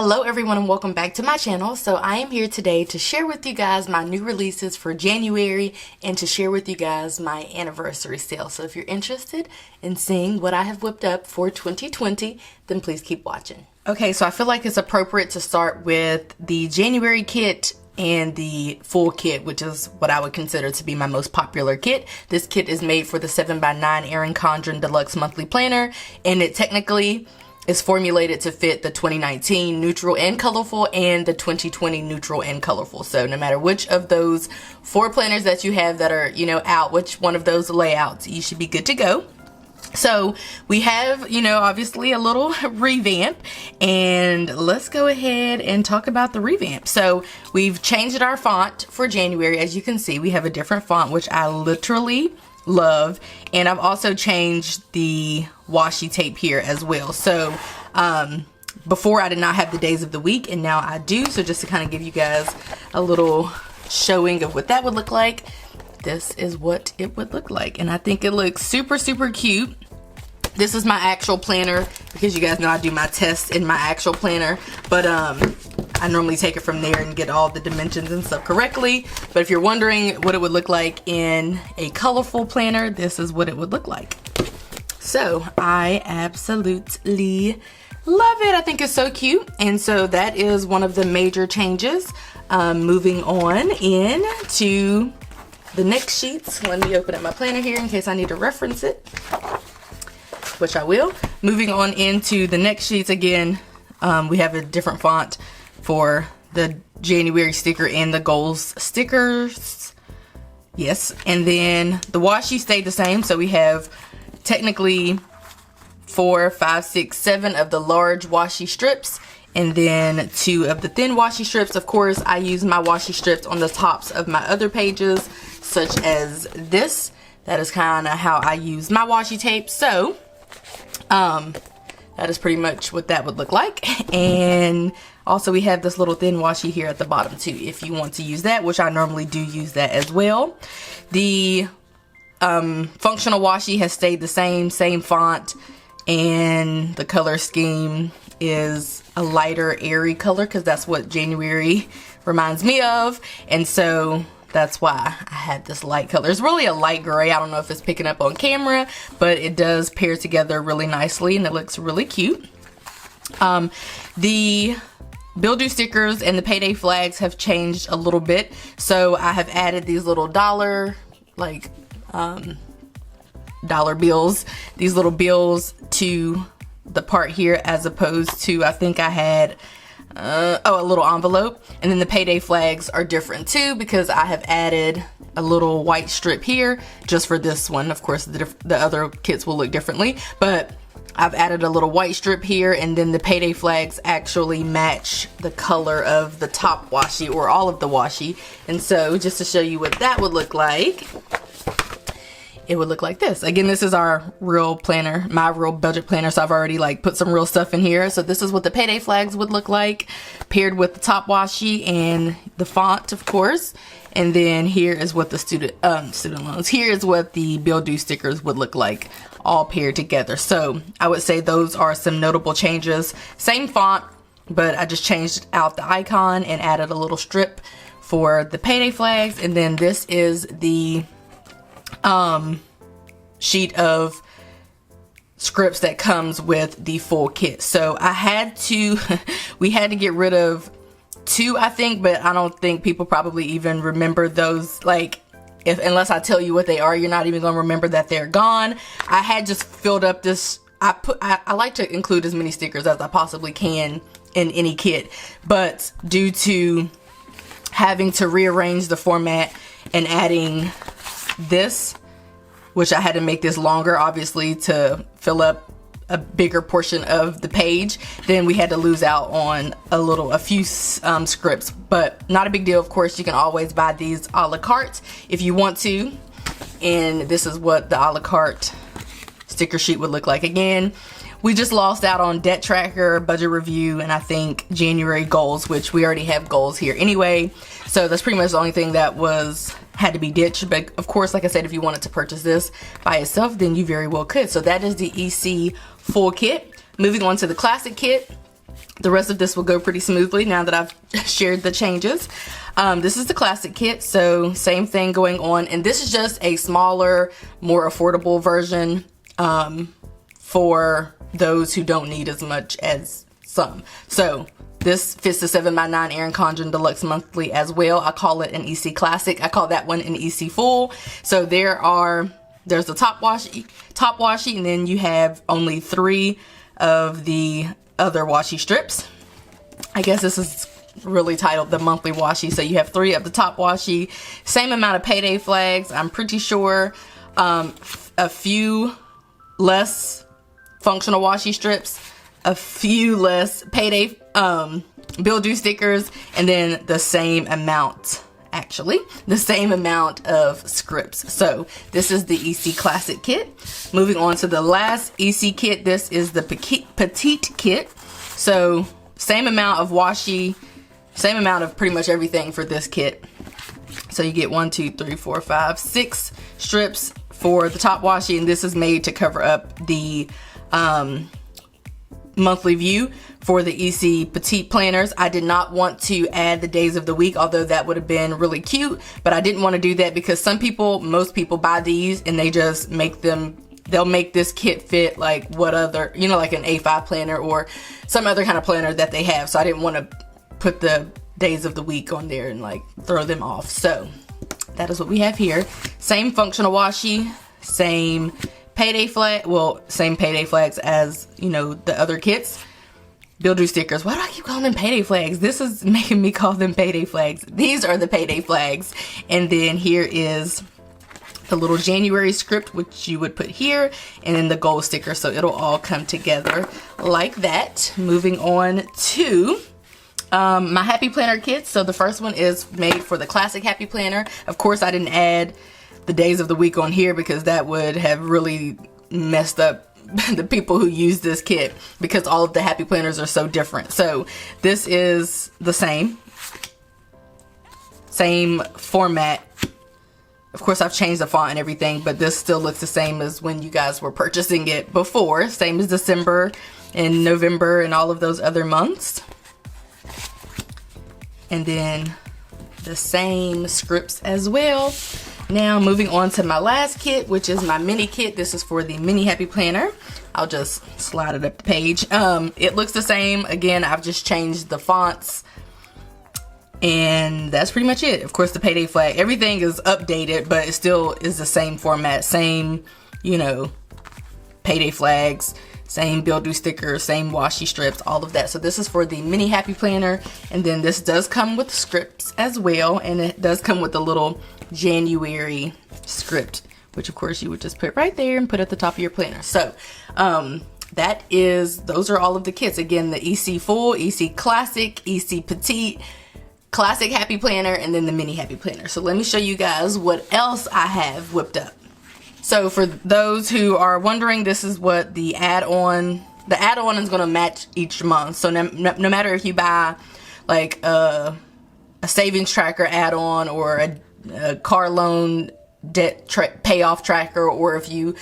Hello everyone and welcome back to my channel. So I am here today to share with you guys my new releases for January and to share with you guys my anniversary sale. So if you're interested in seeing what I have whipped up for 2020, then please keep watching. Okay, so I feel like it's appropriate to start with the January kit and the full kit, which is what I would consider to be my most popular kit. This kit is made for the 7x9 Erin Condren Deluxe Monthly Planner, and it technically is formulated to fit the 2019 neutral and colorful and the 2020 neutral and colorful. So no matter which of those 4 planners that you have that are, out, which one of those layouts, you should be good to go. So we have, obviously a little revamp, and let's go ahead and talk about the revamp. So we've changed our font for January. As you can see, we have a different font, which I literally love, and I've also changed the washi tape here as well. So before I did not have the days of the week, and now I do. So just to kind of give you guys a little showing of what that would look like, this is what it would look like, and I think it looks super cute. This is my actual planner, because you guys know I do my tests in my actual planner, but I normally take it from there and get all the dimensions and stuff correctly. But if you're wondering what it would look like in a colorful planner, this is what it would look like. So I absolutely love it. I think it's so cute. And so that is one of the major changes. Moving on into the next sheets. Let me open up my planner here in case I need to reference it, which I will. Moving on into the next sheets, again, we have a different font for the January sticker and the goals stickers. Yes, and then the washi stayed the same. So we have technically 4, 5, 6, 7 of the large washi strips, and then 2 of the thin washi strips. Of course, I use my washi strips on the tops of my other pages, such as this. That is kind of how I use my washi tape. So that is pretty much what that would look like. And also we have this little thin washi here at the bottom too, if you want to use that, which I normally do use that as well. The functional washi has stayed the same font, and the color scheme is a lighter airy color, because that's what January reminds me of, and so that's why I have this light color. It's really a light gray. I don't know if it's picking up on camera, but it does pair together really nicely, and it looks really cute. The Bill Do stickers and the Payday flags have changed a little bit. So I have added these little dollar bills, these little bills to the part here, as opposed to, I think I had a little envelope. And then the Payday flags are different too, because I have added a little white strip here just for this one. Of course, the other kits will look differently, but I've added a little white strip here, and then the Payday flags actually match the color of the top washi, or all of the washi. And so just to show you what that would look like, it would look like this. Again, this is our real planner, my real budget planner, so I've already put some real stuff in here. So this is what the Payday flags would look like, paired with the top washi and the font, of course. And then here is what the student loans, here is what the Bill Do stickers would look like, all paired together. So I would say those are some notable changes. Same font, but I just changed out the icon and added a little strip for the Payday flags. And then this is the sheet of scripts that comes with the full kit. So I had to, we had to get rid of 2, I think, but I don't think people probably even remember those. Unless I tell you what they are, you're not even gonna remember that they're gone. I had just filled up this, I like to include as many stickers as I possibly can in any kit, but due to having to rearrange the format and adding this, which I had to make this longer, obviously, to fill up a bigger portion of the page, then we had to lose out on a few scripts, but not a big deal. Of course, you can always buy these a la carte if you want to, and this is what the a la carte sticker sheet would look like. Again, we just lost out on debt tracker, budget review, and I think January goals, which we already have goals here anyway, so that's pretty much the only thing that had to be ditched. But of course, like I said, if you wanted to purchase this by itself, then you very well could. So that is the EC full kit. Moving on to the classic kit. the rest of this will go pretty smoothly now that I've shared the changes. This is the classic kit, so same thing going on, and this is just a smaller, more affordable version for those who don't need as much as some. So this fits the 7x9 Erin Condren Deluxe Monthly as well. I call it an EC Classic. I call that one an EC Full. So there's the top washi, and then you have only 3 of the other washi strips. I guess this is really titled the monthly washi. So you have 3 of the top washi, same amount of Payday flags, I'm pretty sure, a few less functional washi strips, a few less Payday bill due stickers, and then the same amount, actually the same amount of scripts. So this is the EC Classic kit. Moving on to the last EC kit, this is the Petite Kit. So same amount of washi, same amount of pretty much everything for this kit. So you get 1, 2, 3, 4, 5, 6 strips for the top washi, and this is made to cover up the monthly view for the EC Petite planners. I did not want to add the days of the week, although that would have been really cute, but I didn't want to do that because most people buy these and they just make them, they'll make this kit fit like what other, you know, like an A5 planner or some other kind of planner that they have. So I didn't want to put the days of the week on there and like throw them off. So that is what we have here. Same functional washi, same Payday flag, well, same Payday flags as, you know, the other kits. Bill due stickers. Why do I keep calling them Payday flags? This is making me call them Payday flags. These are the Payday flags. And then here is the little January script, which you would put here, and then the gold sticker. So it'll all come together like that. Moving on to my Happy Planner kits. So the first one is made for the classic Happy Planner. Of course, I didn't add the days of the week on here because that would have really messed up the people who use this kit because all of the Happy Planners are so different. So this is the same format. Of course, I've changed the font and everything, but this still looks the same as when you guys were purchasing it before. Same as December and November and all of those other months. And then the same scripts as well. Now moving on to my last kit, which is my mini kit. This is for the mini Happy Planner. I'll just slide it up the page. It looks the same. Again, I've just changed the fonts. And that's pretty much it. Of course, the Payday flag, everything is updated, but it still is the same format. Same, you know, Payday flags, same bill due stickers, same washi strips, all of that. So this is for the mini Happy Planner. And then this does come with scripts as well. And it does come with a little January script, which of course you would just put right there and put at the top of your planner. So those are all of the kits. Again, the EC Full, EC Classic, EC Petite, Classic Happy Planner, and then the mini Happy Planner. So let me show you guys what else I have whipped up. So for those who are wondering, this is what the add-on is going to match each month. So no matter if you buy like a savings tracker add-on or a car loan debt payoff tracker, or if you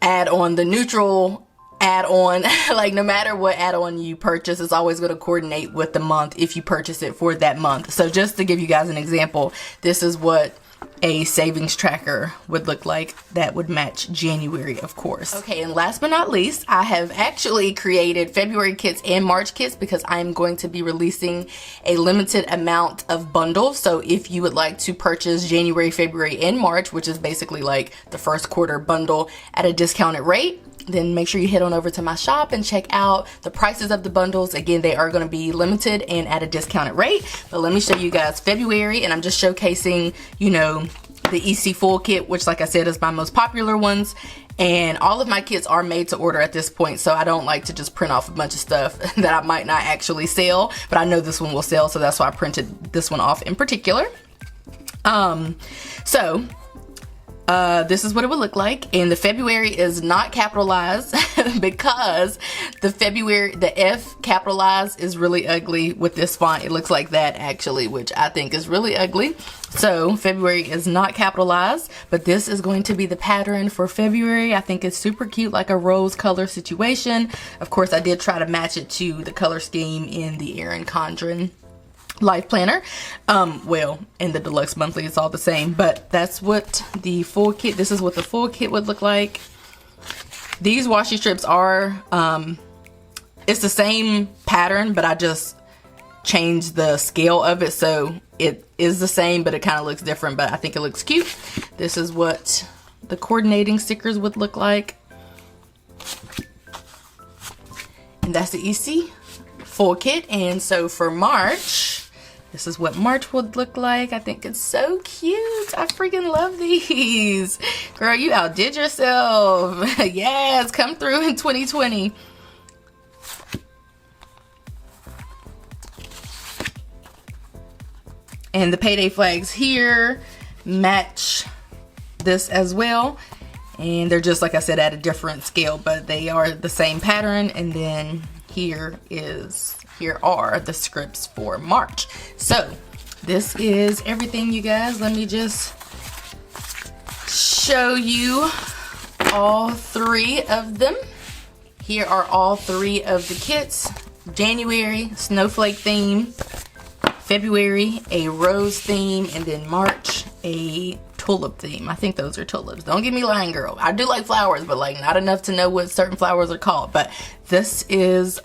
add on the neutral add-on, like no matter what add-on you purchase, it's always going to coordinate with the month if you purchase it for that month. So just to give you guys an example, this is what a savings tracker would look like that would match January, of course. Okay, and last but not least, I have actually created February kits and March kits because I'm going to be releasing a limited amount of bundles. So if you would like to purchase January, February, and March, which is basically like the first quarter bundle at a discounted rate, then make sure you head on over to my shop and check out the prices of the bundles. Again, they are going to be limited and at a discounted rate. But let me show you guys February, and I'm just showcasing, you know, the EC Full kit, which like I said is my most popular ones. And all of my kits are made to order at this point, so I don't like to just print off a bunch of stuff that I might not actually sell, but I know this one will sell, so that's why I printed this one off in particular. this is what it would look like. And the February is not capitalized because the F capitalized is really ugly with this font. It looks like that actually, which I think is really ugly. So February is not capitalized, but this is going to be the pattern for February. I think it's super cute, like a rose color situation. Of course, I did try to match it to the color scheme in the Erin Condren life planner. Well, in the deluxe monthly it's all the same, but that's what the full kit, this is what the full kit would look like. These washi strips are it's the same pattern, but I just changed the scale of it, so it is the same but it kind of looks different, but I think it looks cute. This is what the coordinating stickers would look like, and that's the EC full kit. And so for March, this is what March would look like. I think it's so cute. I freaking love these. Girl, you outdid yourself. Yes, come through in 2020. And the Payday flags here match this as well. And they're just, like I said, at a different scale, but they are the same pattern. And then here are the scripts for March. So this is everything, you guys. Let me just show you all three of them. Here are all three of the kits. January, snowflake theme. February, a rose theme. And then March, a tulip theme. I think those are tulips. Don't get me lying, girl. I do like flowers, but like not enough to know what certain flowers are called. But this is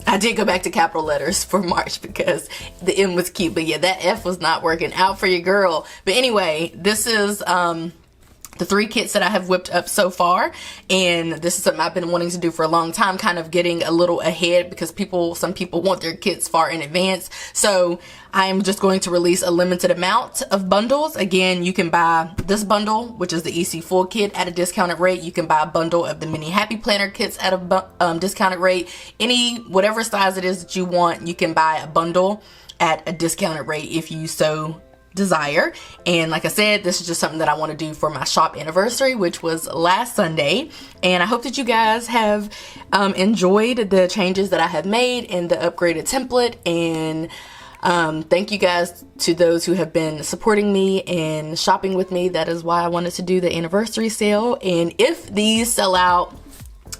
I did go back to capital letters for March because the M was cute, but yeah, that F was not working out for your girl. But anyway, this is the three kits that I have whipped up so far, and this is something I've been wanting to do for a long time, kind of getting a little ahead because some people want their kits far in advance. So I'm just going to release a limited amount of bundles. Again, you can buy this bundle, which is the EC full kit, at a discounted rate. You can buy a bundle of the mini happy planner kits at a discounted rate. Whatever size it is that you want, you can buy a bundle at a discounted rate if you so desire. And like I said, this is just something that I want to do for my shop anniversary, which was last Sunday. And I hope that you guys have enjoyed the changes that I have made in the upgraded template. And thank you guys to those who have been supporting me and shopping with me. That is why I wanted to do the anniversary sale. And if these sell out,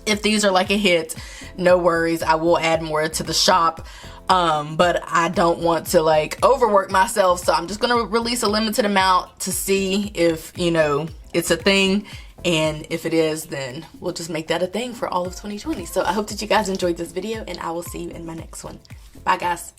if these are like a hit, no worries, I will add more to the shop. But I don't want to like overwork myself, so I'm just gonna release a limited amount to see if, you know, it's a thing. And if it is, then we'll just make that a thing for all of 2020. So I hope that you guys enjoyed this video, and I will see you in my next one. Bye, guys.